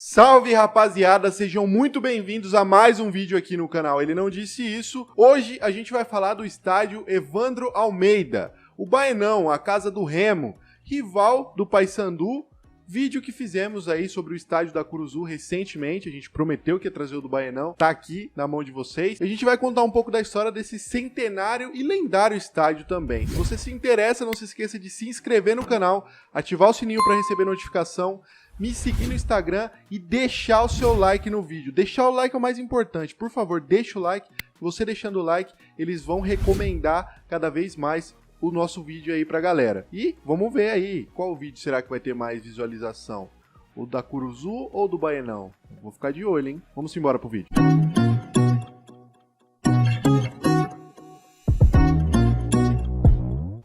Salve, rapaziada, sejam muito bem-vindos a mais um vídeo aqui no canal. Ele não disse isso. Hoje a gente vai falar do estádio Evandro Almeida, o Baenão, a casa do Remo, rival do Paysandu. Vídeo que fizemos aí sobre o estádio da Curuzu recentemente, a gente prometeu que ia trazer o do Baenão, tá aqui na mão de vocês. A gente vai contar um pouco da história desse centenário e lendário estádio também. Se você se interessa, não se esqueça de se inscrever no canal, ativar o sininho para receber notificação, me seguir no Instagram e deixar o seu like no vídeo. Deixar o like é o mais importante, por favor, deixa o like. Você deixando o like, eles vão recomendar cada vez mais o nosso vídeo aí pra galera. E vamos ver aí, qual vídeo será que vai ter mais visualização? O da Curuzu ou do Baenão? Vou ficar de olho, hein? Vamos embora pro vídeo.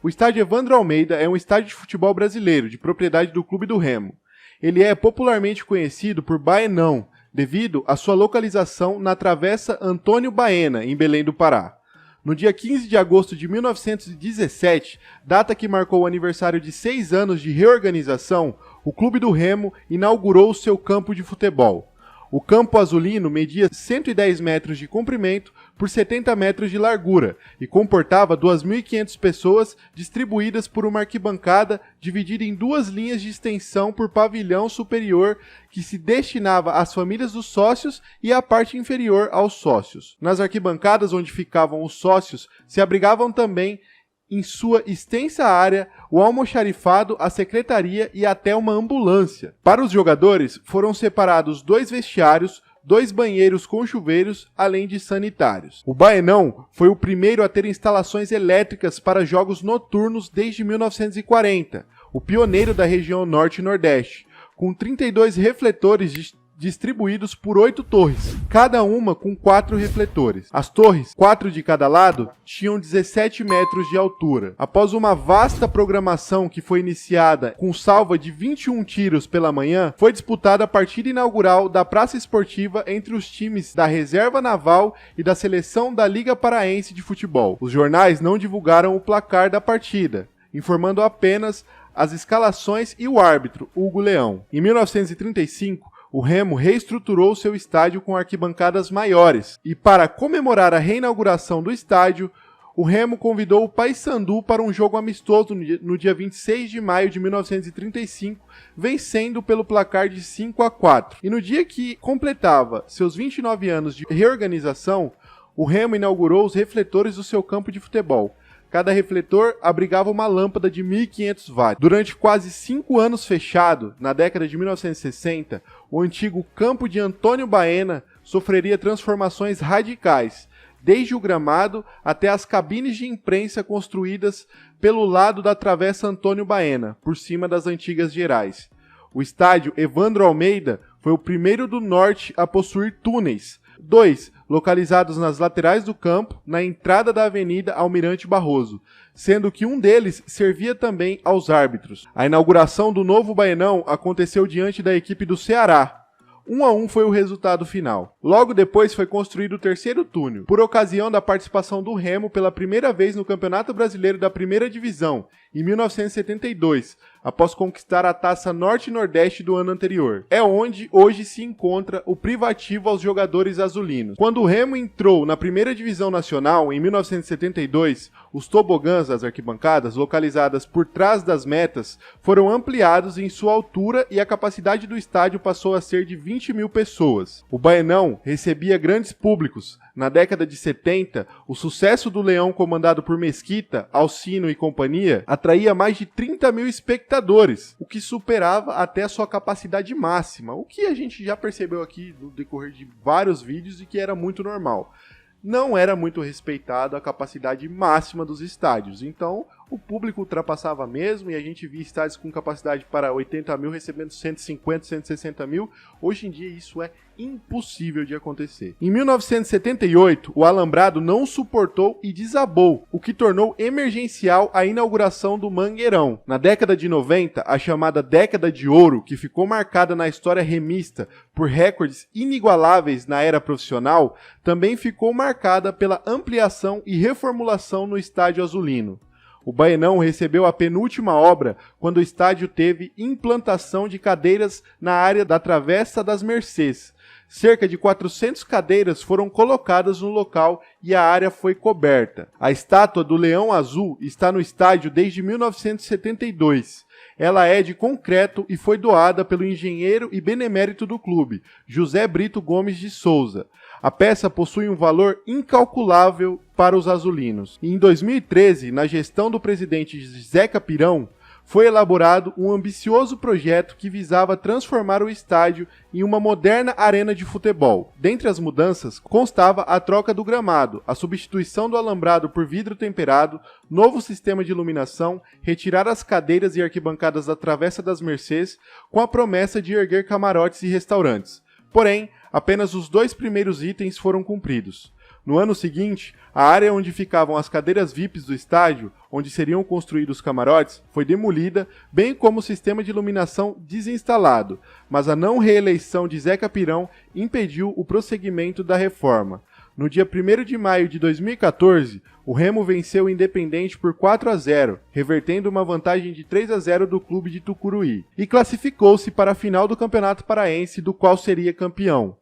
O estádio Evandro Almeida é um estádio de futebol brasileiro, de propriedade do Clube do Remo. Ele é popularmente conhecido por Baenão, devido à sua localização na Travessa Antônio Baena, em Belém do Pará. No dia 15 de agosto de 1917, data que marcou o aniversário de 6 anos de reorganização, o Clube do Remo inaugurou seu campo de futebol. O campo azulino media 110 metros de comprimento por 70 metros de largura e comportava 2.500 pessoas distribuídas por uma arquibancada dividida em duas linhas de extensão por pavilhão superior que se destinava às famílias dos sócios e à parte inferior aos sócios. Nas arquibancadas onde ficavam os sócios se abrigavam também em sua extensa área, o almoxarifado, a secretaria e até uma ambulância. Para os jogadores, foram separados 2 vestiários, 2 banheiros com chuveiros, além de sanitários. O Baenão foi o primeiro a ter instalações elétricas para jogos noturnos desde 1940, o pioneiro da região norte e nordeste, com 32 refletores distribuídos por 8 torres, cada uma com 4 refletores. As torres, 4 de cada lado, tinham 17 metros de altura. Após uma vasta programação que foi iniciada com salva de 21 tiros pela manhã, foi disputada a partida inaugural da Praça Esportiva entre os times da Reserva Naval e da Seleção da Liga Paraense de Futebol. Os jornais não divulgaram o placar da partida, informando apenas as escalações e o árbitro, Hugo Leão. Em 1935, o Remo reestruturou seu estádio com arquibancadas maiores e, para comemorar a reinauguração do estádio, o Remo convidou o Paysandu para um jogo amistoso no dia 26 de maio de 1935, vencendo pelo placar de 5-4. E no dia que completava seus 29 anos de reorganização, o Remo inaugurou os refletores do seu campo de futebol. Cada refletor abrigava uma lâmpada de 1.500 watts. Durante quase 5 anos fechado, na década de 1960, o antigo campo de Antônio Baena sofreria transformações radicais, desde o gramado até as cabines de imprensa construídas pelo lado da Travessa Antônio Baena, por cima das antigas Gerais. O estádio Evandro Almeida foi o primeiro do norte a possuir túneis, 2 localizados nas laterais do campo, na entrada da Avenida Almirante Barroso, sendo que um deles servia também aos árbitros. A inauguração do novo Baenão aconteceu diante da equipe do Ceará. 1-1 foi o resultado final. Logo depois foi construído o terceiro túnel, por ocasião da participação do Remo pela primeira vez no Campeonato Brasileiro da Primeira Divisão, em 1972, após conquistar a Taça Norte e Nordeste do ano anterior. É onde hoje se encontra o privativo aos jogadores azulinos. Quando o Remo entrou na Primeira Divisão Nacional, em 1972, os tobogãs das arquibancadas, localizadas por trás das metas, foram ampliados em sua altura e a capacidade do estádio passou a ser de 20.000 pessoas. O Baenão recebia grandes públicos. Na década de 70, o sucesso do Leão comandado por Mesquita, Alcino e companhia atraía mais de 30.000 espectadores, o que superava até a sua capacidade máxima, o que a gente já percebeu aqui no decorrer de vários vídeos e que era muito normal. Não era muito respeitado a capacidade máxima dos estádios, então o público ultrapassava mesmo e a gente via estádios com capacidade para 80.000 recebendo 150, 160 mil. Hoje em dia isso é impossível de acontecer. Em 1978, o alambrado não suportou e desabou, o que tornou emergencial a inauguração do Mangueirão. Na década de 90, a chamada década de ouro, que ficou marcada na história remista por recordes inigualáveis na era profissional, também ficou marcada pela ampliação e reformulação no estádio azulino. O Baenão recebeu a penúltima obra quando o estádio teve implantação de cadeiras na área da Travessa das Mercês. Cerca de 400 cadeiras foram colocadas no local e a área foi coberta. A estátua do Leão Azul está no estádio desde 1972. Ela é de concreto e foi doada pelo engenheiro e benemérito do clube, José Brito Gomes de Souza. A peça possui um valor incalculável para os azulinos. E em 2013, na gestão do presidente Zeca Pirão, foi elaborado um ambicioso projeto que visava transformar o estádio em uma moderna arena de futebol. Dentre as mudanças, constava a troca do gramado, a substituição do alambrado por vidro temperado, novo sistema de iluminação, retirar as cadeiras e arquibancadas da Travessa das Mercês, com a promessa de erguer camarotes e restaurantes. Porém, apenas os 2 primeiros itens foram cumpridos. No ano seguinte, a área onde ficavam as cadeiras VIPs do estádio, onde seriam construídos os camarotes, foi demolida, bem como o sistema de iluminação desinstalado, mas a não reeleição de Zeca Pirão impediu o prosseguimento da reforma. No dia 1º de maio de 2014, o Remo venceu o Independente por 4-0, revertendo uma vantagem de 3-0 do clube de Tucuruí, e classificou-se para a final do Campeonato Paraense, do qual seria campeão.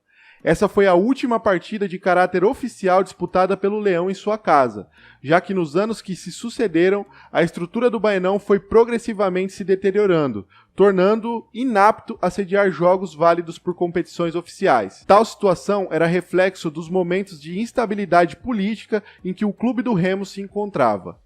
Essa foi a última partida de caráter oficial disputada pelo Leão em sua casa, já que nos anos que se sucederam, a estrutura do Baenão foi progressivamente se deteriorando, tornando-o inapto a sediar jogos válidos por competições oficiais. Tal situação era reflexo dos momentos de instabilidade política em que o clube do Remo se encontrava.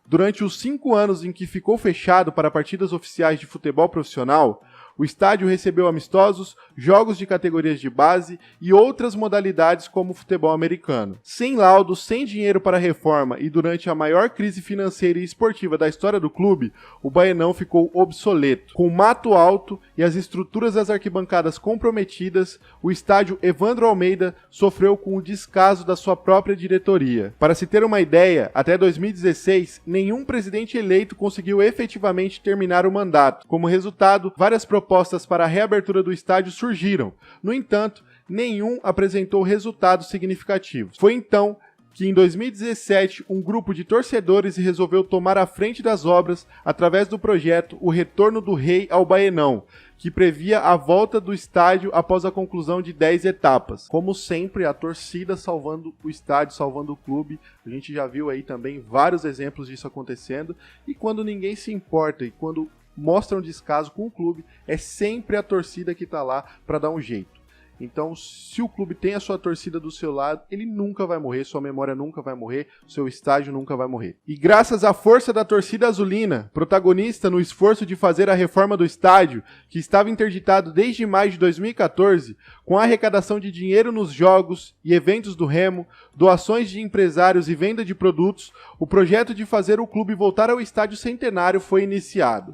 Durante os 5 anos em que ficou fechado para partidas oficiais de futebol profissional, o estádio recebeu amistosos, jogos de categorias de base e outras modalidades como o futebol americano. Sem laudo, sem dinheiro para a reforma e durante a maior crise financeira e esportiva da história do clube, o Baenão ficou obsoleto. Com mato alto e as estruturas das arquibancadas comprometidas, o estádio Evandro Almeida sofreu com o descaso da sua própria diretoria. Para se ter uma ideia, até 2016, nenhum presidente eleito conseguiu efetivamente terminar o mandato. Como resultado, várias propostas para a reabertura do estádio surgiram. No entanto, nenhum apresentou resultados significativos. Foi então que em 2017 um grupo de torcedores resolveu tomar a frente das obras através do projeto O Retorno do Rei ao Baenão, que previa a volta do estádio após a conclusão de 10 etapas. Como sempre, a torcida salvando o estádio, salvando o clube. A gente já viu aí também vários exemplos disso acontecendo. E quando ninguém se importa e quando mostra um descaso com o clube, é sempre a torcida que está lá para dar um jeito. Então, se o clube tem a sua torcida do seu lado, ele nunca vai morrer, sua memória nunca vai morrer, seu estádio nunca vai morrer. E graças à força da torcida azulina, protagonista no esforço de fazer a reforma do estádio, que estava interditado desde maio de 2014, com a arrecadação de dinheiro nos jogos e eventos do Remo, doações de empresários e venda de produtos, o projeto de fazer o clube voltar ao estádio centenário foi iniciado.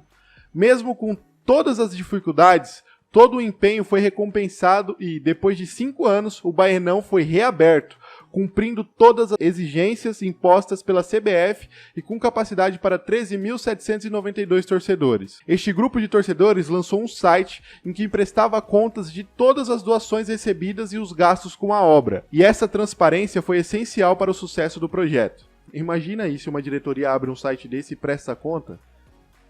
Mesmo com todas as dificuldades, todo o empenho foi recompensado e, depois de 5 anos, o Baenão foi reaberto, cumprindo todas as exigências impostas pela CBF e com capacidade para 13.792 torcedores. Este grupo de torcedores lançou um site em que prestava contas de todas as doações recebidas e os gastos com a obra, e essa transparência foi essencial para o sucesso do projeto. Imagina aí se uma diretoria abre um site desse e presta conta.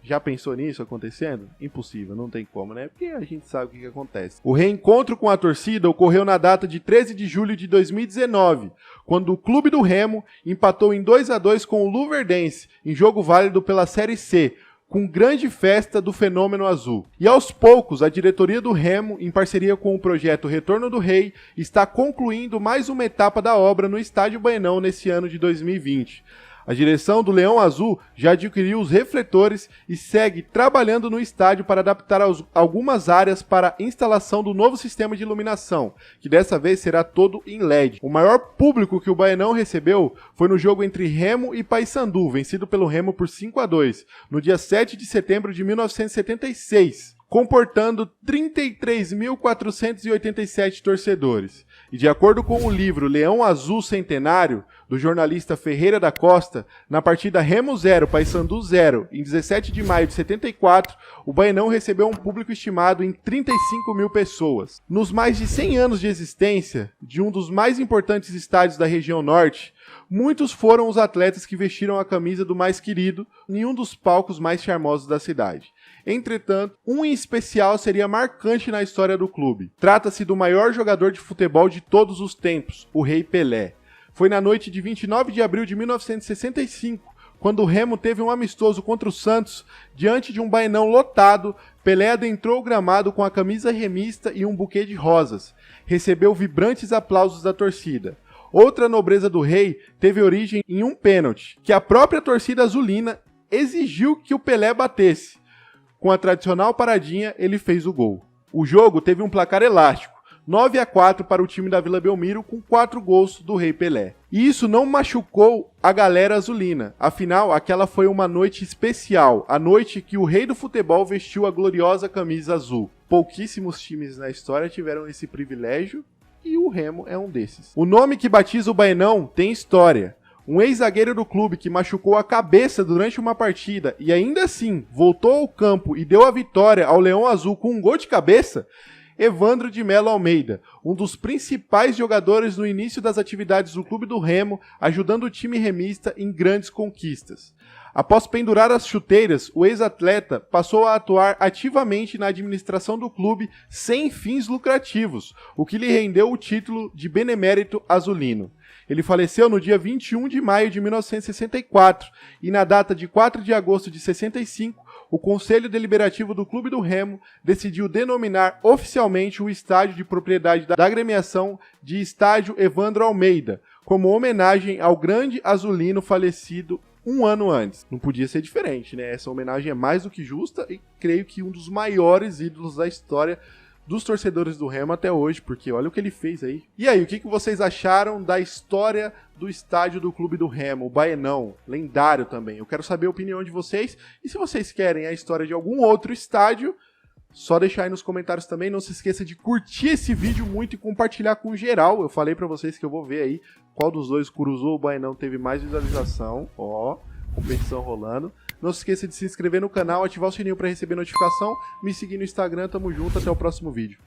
Já pensou nisso acontecendo? Impossível, não tem como, né? Porque a gente sabe o que acontece. O reencontro com a torcida ocorreu na data de 13 de julho de 2019, quando o clube do Remo empatou em 2-2 com o Luverdense, em jogo válido pela Série C, com grande festa do Fenômeno Azul. E aos poucos, a diretoria do Remo, em parceria com o projeto Retorno do Rei, está concluindo mais uma etapa da obra no Estádio Baenão nesse ano de 2020. A direção do Leão Azul já adquiriu os refletores e segue trabalhando no estádio para adaptar algumas áreas para a instalação do novo sistema de iluminação, que dessa vez será todo em LED. O maior público que o Baenão recebeu foi no jogo entre Remo e Paysandu, vencido pelo Remo por 5-2, no dia 7 de setembro de 1976. Comportando 33.487 torcedores. E de acordo com o livro Leão Azul Centenário, do jornalista Ferreira da Costa, na partida Remo 0, Paysandu 0, em 17 de maio de 74, o Baenão recebeu um público estimado em 35 mil pessoas. Nos mais de 100 anos de existência de um dos mais importantes estádios da região norte, Muitos foram os atletas que vestiram a camisa do mais querido em um dos palcos mais charmosos da cidade. Entretanto, um em especial seria marcante na história do clube. Trata-se do maior jogador de futebol de todos os tempos, o Rei Pelé. Foi na noite de 29 de abril de 1965, quando o Remo teve um amistoso contra o Santos, diante de um Baenão lotado. Pelé adentrou o gramado com a camisa remista e um buquê de rosas. Recebeu vibrantes aplausos da torcida. Outra nobreza do rei teve origem em um pênalti, que a própria torcida azulina exigiu que o Pelé batesse. Com a tradicional paradinha, ele fez o gol. O jogo teve um placar elástico, 9-4 para o time da Vila Belmiro, com 4 gols do Rei Pelé. E isso não machucou a galera azulina, afinal, aquela foi uma noite especial, a noite que o rei do futebol vestiu a gloriosa camisa azul. Pouquíssimos times na história tiveram esse privilégio, e o Remo é um desses. O nome que batiza o Baenão tem história. Um ex-zagueiro do clube que machucou a cabeça durante uma partida e ainda assim voltou ao campo e deu a vitória ao Leão Azul com um gol de cabeça, Evandro de Melo Almeida, um dos principais jogadores no início das atividades do clube do Remo, ajudando o time remista em grandes conquistas. Após pendurar as chuteiras, o ex-atleta passou a atuar ativamente na administração do clube sem fins lucrativos, o que lhe rendeu o título de benemérito azulino. Ele faleceu no dia 21 de maio de 1964 e na data de 4 de agosto de 65, o Conselho Deliberativo do Clube do Remo decidiu denominar oficialmente o estádio de propriedade da agremiação de Estádio Evandro Almeida, como homenagem ao grande azulino falecido um ano antes. Não podia ser diferente, né? Essa homenagem é mais do que justa e creio que um dos maiores ídolos da história dos torcedores do Remo até hoje, porque olha o que ele fez aí. E aí, o que vocês acharam da história do estádio do Clube do Remo, o Baenão, lendário também? Eu quero saber a opinião de vocês, e se vocês querem a história de algum outro estádio, só deixar aí nos comentários também. Não se esqueça de curtir esse vídeo muito e compartilhar com geral. Eu falei pra vocês que eu vou ver aí qual dos dois, Curuzu ou Baenão, teve mais visualização. Ó, competição rolando. Não se esqueça de se inscrever no canal, ativar o sininho para receber notificação, me seguir no Instagram, tamo junto, até o próximo vídeo.